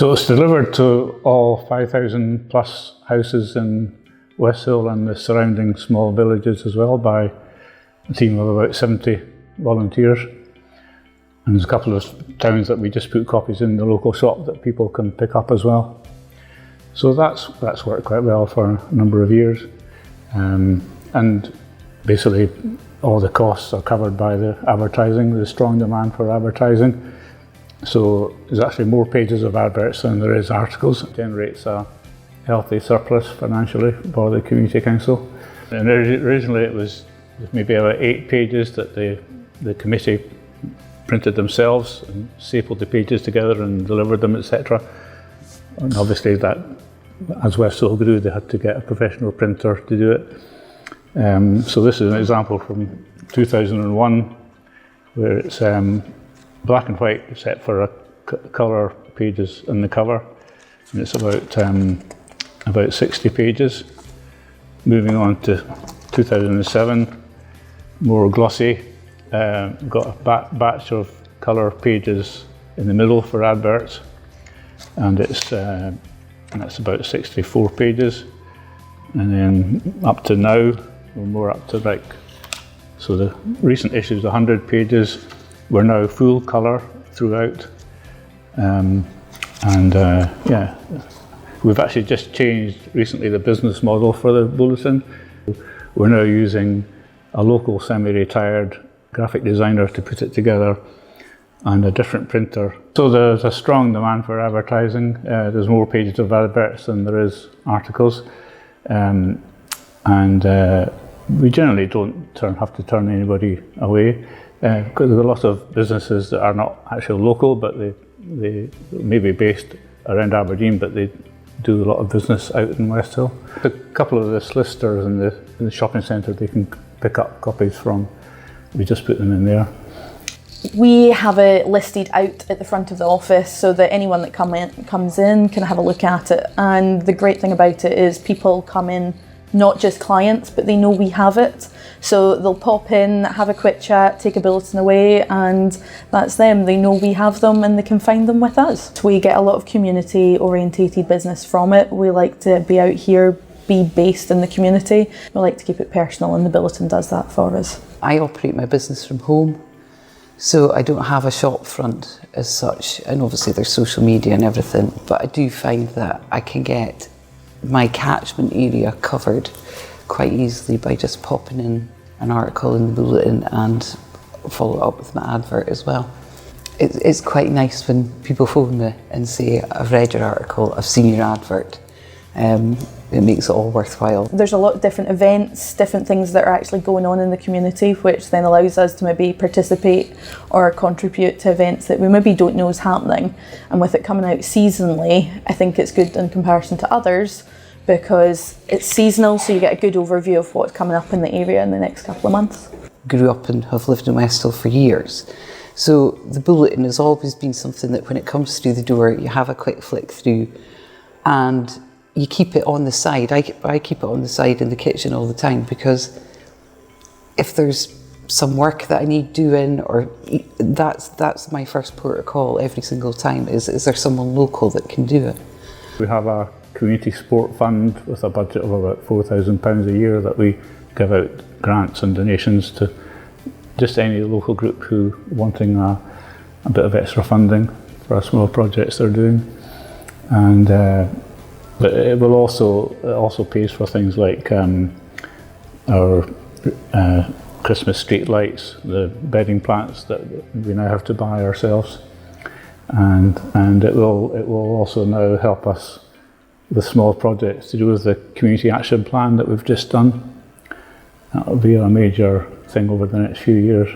So it's delivered to all 5,000 plus houses in Westhill and the surrounding small villages as well by a team of about 70 volunteers. And there's a couple of towns that we just put copies in the local shop that people can pick up as well. So that's worked quite well for a number of years. And basically all the costs are covered by the advertising, the strong demand for advertising. So there's actually more pages of adverts than there is articles. It generates a healthy surplus financially for the community council. And originally it was maybe about 8 pages that the committee printed themselves and stapled the pages together and delivered them, etc. And obviously that, as Westhill grew, they had to get a professional printer to do it. So this is an example from 2001 where it's black and white except for a colour pages in the cover, and it's about 60 pages. Moving on to 2007, more glossy, got a batch of colour pages in the middle for adverts, and that's about 64 pages. And then up to now, we're more up to so the recent issue is 100 pages. We're now full colour throughout, yeah, we've actually just changed recently the business model for the Bulletin. We're now using a local semi-retired graphic designer to put it together and a different printer. So there's a strong demand for advertising. There's more pages of adverts than there is articles, and we generally don't have to turn anybody away. Because there's a lot of businesses that are not actually local, but they may be based around Aberdeen, but they do a lot of business out in Westhill. A couple of the solicitors in the shopping centre they can pick up copies from. We just put them in there. We have it listed out at the front of the office so that anyone that comes in can have a look at it. And the great thing about it is people come in, not just clients, but they know we have it. So they'll pop in, have a quick chat, take a bulletin away, and that's them. They know we have them and they can find them with us. We get a lot of community orientated business from it. We like to be out here, be based in the community. We like to keep it personal, and the Bulletin does that for us. I operate my business from home, so I don't have a shop front as such, and obviously there's social media and everything, but I do find that I can get my catchment area covered quite easily by just popping in an article in the Bulletin and follow up with my advert as well. It's quite nice when people phone me and say, I've read your article, I've seen your advert. It makes it all worthwhile. There's a lot of different events, different things that are actually going on in the community, which then allows us to maybe participate or contribute to events that we maybe don't know is happening. And with it coming out seasonally, I think it's good in comparison to others because it's seasonal, so you get a good overview of what's coming up in the area in the next couple of months. Grew up and have lived in Westhill for years. So the Bulletin has always been something that when it comes through the door, you have a quick flick through and you keep it on the side. I keep it on the side in the kitchen all the time because if there's some work that I need doing, or that's my first port of call every single time, is there someone local that can do it? We have a community sport fund with a budget of about £4,000 a year that we give out grants and donations to just any local group who wanting a bit of extra funding for a small projects they're doing. And but it also pays for things like our Christmas street lights, the bedding plants that we now have to buy ourselves, and it will also now help us with small projects to do with the community action plan that we've just done. That will be a major thing over the next few years.